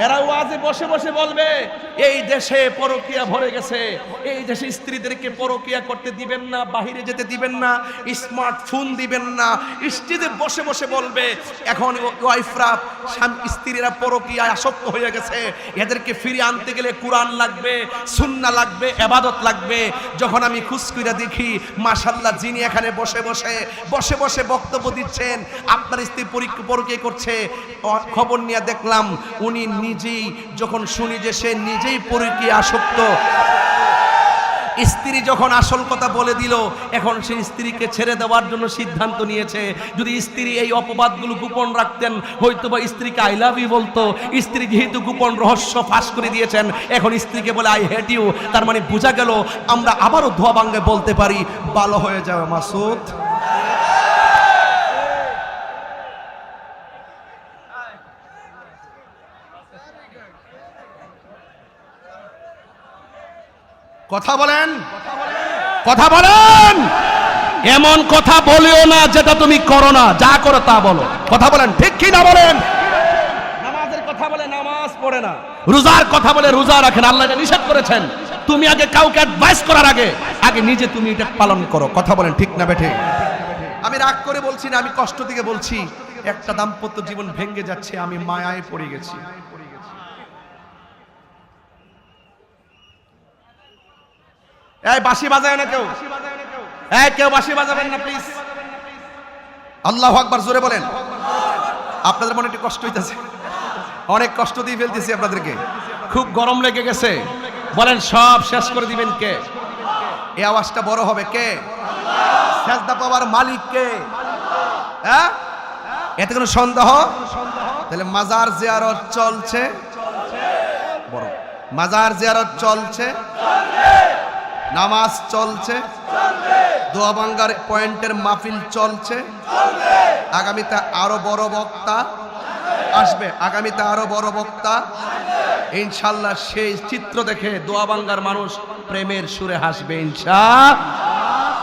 এরা ওয়াজে বসে বসে বলবে এই দেশে পরকীয়া ভরে গেছে, এই দেশে স্ত্রীদেরকে পরকীয়া করতে দিবেন না, বাহিরে যেতে দিবেন না, স্মার্টফোন দিবেন না। স্ত্রীতে বসে বসে বলবে এখন ওয়াইফরা স্ত্রীরা পরকীয়ায় আসক্ত হয়ে গেছে, এদেরকে ফিরিয়ে আনতে গেলে কোরআন লাগবে, সুন্নাহ লাগবে, ইবাদত লাগবে। যখন আমি খুশ কইরা দেখি মাশাআল্লাহ যিনি এখানে বসে বসে বক্তব্য দিচ্ছেন আপনার স্ত্রী পরকীয়া করছে, খবর নিয়ে দেখলাম উনি নিজেই যখন শুনি যে সে নিজেই পরকীয়া আসক্ত, স্ত্রী যখন আসল কথা বলে দিল, এখন সে স্ত্রীকে ছেড়ে দেওয়ার জন্য সিদ্ধান্ত নিয়েছে। যদি স্ত্রী এই অপবাদগুলো গোপন রাখতেন হয়তোবা স্ত্রীকে আই লাভ ইউ বলতো। স্ত্রী যেহেতু গোপন রহস্য ফাঁস করে দিয়েছেন, এখন স্ত্রীকে বলে আই হেট ইউ। তার মানে বোঝা গেল আমরা আবারও ধোয়া ভাঙ্গে বলতে পারি ভালো হয়ে যাবে মাসুদ। কথা বলেন, কথা বলেন। এমন কথা বলিও না যেটা তুমি করো না, যা করো তা বলো। কথা বলেন, ঠিক কি না বলেন? নামাজের কথা বলে নামাজ পড়ে না, রোজার কথা বলে রোজা রাখেন। আল্লাহ এটা নিষেধ করেছেন। তুমি আগে কাউকে অ্যাডভাইস করার আগে নিজে তুমি এটা পালন করো। কথা বলেন, ঠিক না বেঠে? আমি রাগ করে বলছি না, আমি কষ্ট থেকে বলছি। একটা দাম্পত্য জীবন ভেঙে যাচ্ছে, আমি মায়ায় পড়ে গেছি। এই বাঁশি বাজায় না কেউ, কেউ বাঁশি বাজাবেন না প্লিজ। আল্লাহু আকবার জোরে বলেন। আপনাদের মনে একটু কষ্ট হইতেছে, অনেক কষ্ট দিয়ে ফেলতেছি আপনাদেরকে। খুব গরম লেগে গেছে, বলেন সব শেষ করে দিবেন কে? এই আওয়াজটা বড় হবে কে? সেজদা পাওয়ার মালিক কে? হ্যাঁ, এতে কোনো সন্দেহ? তাহলে মাজার জিয়ারত চলছে, বড় মাজার জিয়ারত চলছে, নামাজ চলছে, দোয়া ভাঙ্গার পয়েন্টের মাহফিল চলছে। আগামীতে আরো বড় বক্তা আসবে, আগামীতে আরো বড় বক্তা ইনশাআল্লাহ। সেই চিত্র দেখে দোয়া ভাঙ্গার মানুষ প্রেমের সুরে হাসবে ইনশাআল্লাহ।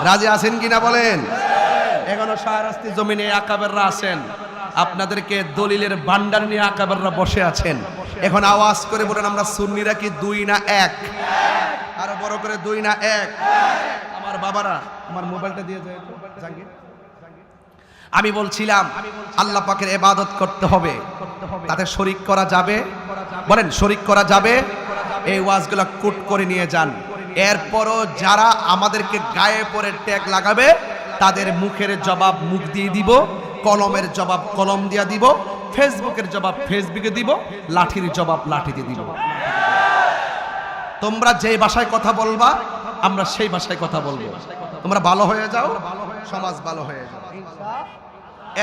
রাজি আছেন কিনা বলেন? এখনো শাহরাস্তি জমিনে আকাবেররা আছেন, আপনাদেরকে দলিলের ভান্ডার নিয়ে আকাবেররা বসে আছেন। এখন আওয়াজ করে বলেন আমরা সুন্নিরা কি দুই না এক? আরো বড় করে দুই না এক? আমার বাবারা, আমার মোবাইলটা দিয়ে যায় জাঙ্গির। আমি বলছিলাম আল্লাহ পাকের ইবাদত করতে হবে, তাতে শরীক করা যাবে? বলেন শরীক করা যাবে? এই ওয়াজগুলো কুট করে নিয়ে যান। এরপরও যারা আমাদেরকে গায়ে পরে ট্যাগ লাগাবে তাদের মুখের জবাব মুখ দিয়ে দিব, কলমের জবাব কলম দিয়ে দিব, ফেসবুকের জবাব ফেসবুকে দিব, লাঠির জবাব লাঠি দিয়ে দিব। তোমরা যেই ভাষায় কথা বলবা আমরা সেই ভাষায় কথা বলবো। তোমরা ভালো হয়ে যাও, সমাজ ভালো হয়ে যাও।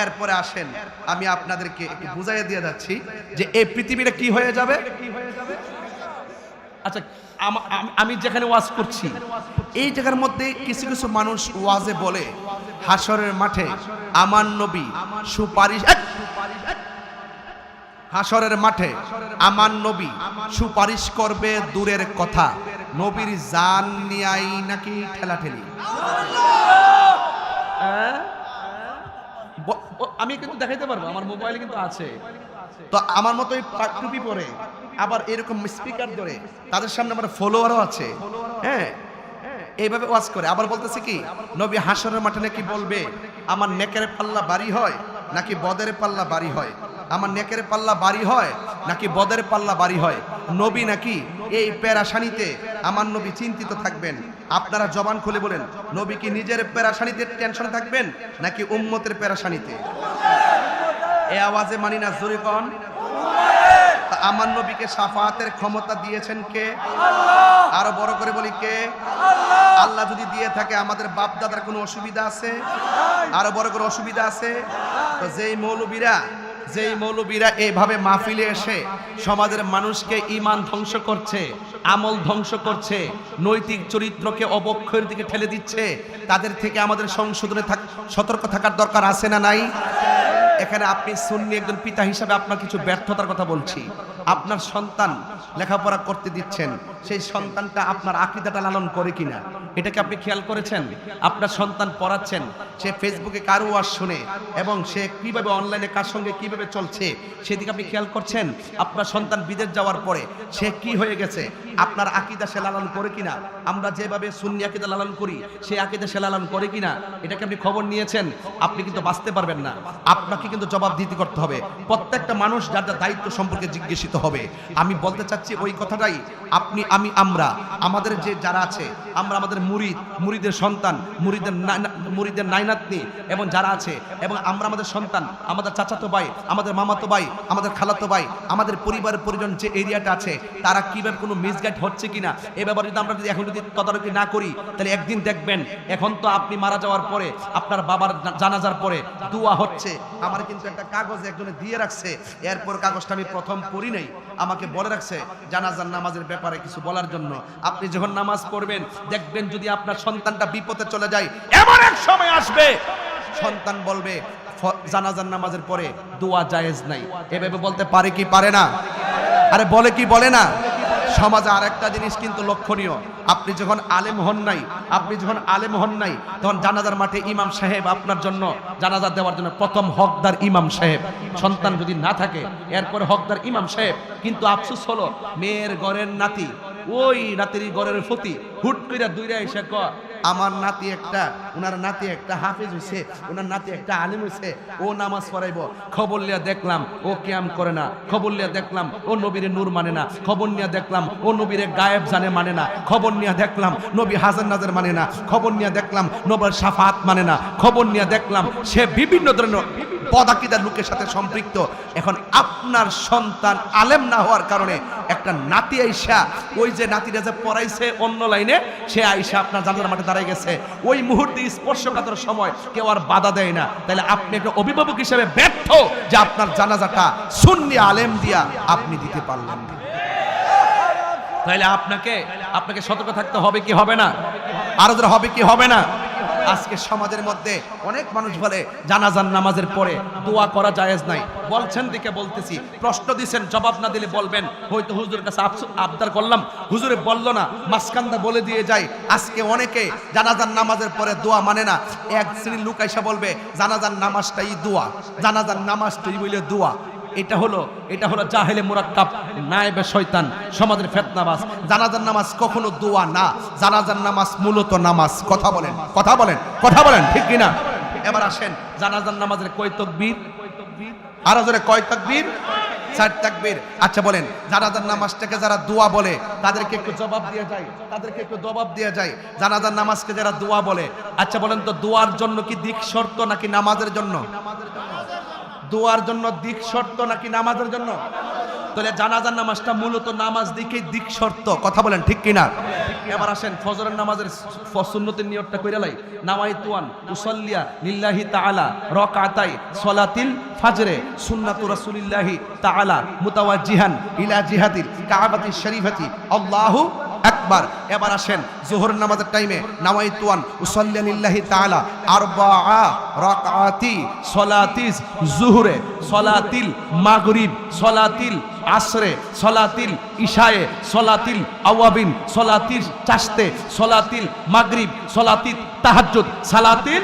এরপরে আসেন আমি আপনাদেরকে একটু বুঝাইয়ে দিয়ে যাচ্ছি যে এই পৃথিবীটা কি হয়ে যাবে। আচ্ছা, আমি যেখানে ওয়াজ করছি এই জায়গার মধ্যে কিছু কিছু মানুষ ওয়াজে বলে হাসরের মাঠে আমার নবী সুপারিশ, হাসরের মাঠে আমার নবী সুপারিশ করবে দূরের কথা, নবীর জান নিয়াই নাকি ঠেলাঠেলি। আমি কিন্তু দেখাইতে পারবো, আমার মোবাইলে কিন্তু আছে। তো আমার মতোই টুপি পরে আবার এরকম স্পিকার ধরে তাদের সামনে আমার ফলোয়ারও আছে, হ্যাঁ, এইভাবে ওয়াজ করে। আবার বলতেছে কি নবী হাসরের মাঠে নাকি বলবে আমার নেকের পাল্লা বাড়ি হয় নাকি বদের পাল্লা বাড়ি হয়, আমার নেকের পাল্লা বাড়ি হয় নাকি বদের পাল্লা বাড়ি হয়। নবী নাকি এই পেরাশানিতে আমার নবী চিন্তিত থাকবেন। আপনারা জবান খুলে বলেন নবী কি নিজের পেরাশানিতে টেনশন থাকবেন নাকি উম্মতের পেরাশানিতে? এই আওয়াজে মানি না, জোরে কোন। আমার নবীকে শাফাআতের ক্ষমতা দিয়েছেন কে? আল্লাহ। আরো বড় করে বলি কে? আল্লাহ। আল্লাহ যদি দিয়ে থাকে আমাদের বাপ দাদার কোনো অসুবিধা আছে? আরো বড় করে অসুবিধা আছে? তো যেই মৌলবীরা এইভাবে মাহফিলে এসে সমাজের মানুষকে ঈমান ধ্বংস করছে, আমল ধ্বংস করছে, নৈতিক চরিত্রকে অবক্ষয়ের দিকে ঠেলে দিচ্ছে, তাদের থেকে আমাদের সংশোধনে সতর্ক থাকার দরকার আছে না নাই? এখানে আপনি সুন্নি একজন পিতা হিসাবে আপনার কিছু ব্যর্থতার কথা বলছি। আপনার সন্তান লেখাপড়া করতে দিচ্ছেন, সেই সন্তানটা আপনার আকীদাটা লালন করে কিনা এটাকে আপনি খেয়াল করেছেন? আপনার সন্তান পড়াচ্ছেন, সে ফেসবুকে কার ওয়াজ শুনে এবং সে কিভাবে অনলাইনে কার সঙ্গে কিভাবে চলছে সেদিকে আপনি খেয়াল করছেন? আপনার সন্তান বিদেশ যাওয়ার পরে সে কি হয়ে গেছে, আপনার আকীদা সে লালন করে কিনা? আমরা যেভাবে সুন্নি আকীদা লালন করি সেই আকীদা সে লালন করে কিনা এটাকে আপনি খবর নিয়েছেন? আপনি কিন্তু বাঁচতে পারবেন না, আপনাকে কিন্তু জবাবদিহি করতে হবে। প্রত্যেকটা মানুষ যার যার দায়িত্ব সম্পর্কে জিজ্ঞাসিত হবে। আমি বলতে চাচ্ছি ওই কথাটাই, আপনি আমি আমরা আমাদের যে যারা আছে, আমরা আমাদের মুরিদের সন্তান, মুরিদের নাইনাতনি এবং যারা আছে, এবং আমরা আমাদের সন্তান, আমাদের চাচাতো ভাই, আমাদের মামাতো ভাই, আমাদের খালাতো ভাই, আমাদের পরিবারের পরিজন যে এরিয়াটা আছে তারা কিভাবে কোনো মিসগাইড হচ্ছে কিনা এই ব্যাপারে যদি এখন যদি তদারকি না করি তাহলে একদিন দেখবেন, এখন তো আপনি মারা যাওয়ার পরে আপনার বাবার জানাজার পরে দোয়া হচ্ছে। আমার কিন্তু একটা কাগজ একজনে দিয়ে রাখছে, এরপর কাগজটা আমি প্রথম পড়ি নাই, আমাকে বলে রাখছে জানাজার নামাজের ব্যাপারে কিছু বলার জন্য। আপনি যখন নামাজ পড়বেন দেখবেন যদি আপনার সন্তানটা বিপদে চলে যায়, এমন এক সময় আসবে সন্তান বলবে জানাজার নামাজের পরে দোয়া জায়েজ নাই। এভাবে বলতে পারে কি পারে না? আরে বলে কি বলে না? সমাজে আরেকটা জিনিস কিন্তু লক্ষণীয়, আপনি যখন আলেম হন নাই তখন জানাজার মাঠে ইমাম সাহেব আপনার জন্য জানাজা দেওয়ার জন্য প্রথম হকদার ইমাম সাহেব। সন্তান যদি না থাকে এরপরে হকদার ইমাম সাহেব। কিন্তু আফসোস হলো মেয়ের ঘরের নাতি, ওই নাতির ঘরের ফতি হুট করে দুইরা এসে কয় আমার নাতি একটা, ওনার নাতি একটা হাফেজ হইছে, ওনার নাতি একটা আলিম হইছে, ও নামাজ পড়াইব। খবর লিয়া দেখলাম ও কিয়াম করে না, খবর লিয়া দেখলাম ও নবীরে নূর মানে না, খবর নিয়ে দেখলাম ও নবীরে গায়েব জানে মানে না, খবর নিয়ে দেখলাম নবী হাজার নাজার মানে না, খবর নিয়ে দেখলাম নবীর শাফাত মানে না, খবর নিয়ে দেখলাম সে বিভিন্ন ধরনের বদাকিদার লোকের সাথে সম্পৃক্ত। এখন আপনার সন্তান আলেম না হওয়ার কারণে একটা নাতি আইসা, ওই যে নাতিরা যে পড়াইছে অন্য লাইনে, সে আইসা আপনার জানাজার মাঠে দাঁড়ায় গেছে, ওই মুহূর্তে স্পর্শকাতর সময় কেউ আর বাধা দেয় না। তাহলে আপনি একটা অভিভাবক হিসেবে ব্যর্থ যে আপনার জানাজাটা সুন্নি আলেম দিয়া আপনি দিতে পারলেন না। তাহলে আপনাকে সতর্ক থাকতে হবে কি হবে না? আরো হবে কি হবে না? আজকে সমাজের মধ্যে অনেক মানুষ বলে জানাজার নামাজের পরে দোয়া করা জায়েজ নাই। বলছেন দিকে বলতেছি, প্রশ্ন দিছেন, জবাব না দিলে বলবেন হয়তো হুজুরের কাছে আবদার করলাম, হুজুরে বলল না, মাসকান্দা বলে দিয়ে যায়। আজকে অনেকে জানাজার নামাজের পরে দোয়া মানে না। এক শ্রেণীর লোক আইসা বলবে জানাজার নামাজটাই দোয়া, জানাজার নামাজটাই বলে দোয়া। এটা হলো জাহেলে মুরাক্কাব, নায়েবে শয়তান, সমাজের ফিতনাবাজ। জানাজার নামাজ কখনো দোয়া না, জানাজার নামাজ মূলত নামাজ। কথা বলেন ঠিক কিনা? এবার আসেন, জানাজার নামাজের কয় তাকবীর? আরো জোরে কয় তাকবীর? 4 তাকবীর। আচ্ছা বলেন, জানাজার নামাজটাকে যারা দোয়া বলে তাদেরকে একটু জবাব দিয়ে যায়, জানাজার নামাজকে যারা দোয়া বলে, আচ্ছা বলেন তো দোয়ার জন্য কি দিক শর্ত নাকি নামাজের জন্য? দোয়ার জন্য দিক শর্ত নাকি নামাজের জন্য? তাহলে জানাজার নামাজটা মূলত নামাজ দিক শর্ত। কথা বলেন ঠিক কিনা? এবার আসেন ফজরের নামাজের সুন্নতের নিয়তটা কইরা লাই। নাওয়াইতুন উসাল্লিয়া লিল্লাহি তাআলা রাকাতাই সলাতিল ফাজরে সুন্নাতু রাসূলিল্লাহি তাআলা মুতাওয়াজ্জিহান ইলা জিহাতিল কাবাতিশ শরীফাতি আল্লাহু আকবার। এবার আসেন যোহরের নামাজের টাইমে নাওয়াইতুন উসাল্লি লিল্লাহি তাআলা আরবাআ রাকাতি সলাতিস যুহরে সলাতিল মাগরিব সলাতিল আসরে সলাতিল ইশায়ে সলাতিল আওয়াবিন সলাতিল চাশতে সলাতিল মাগরিব সলাতিল তাহাজ্জুদ সলাতিল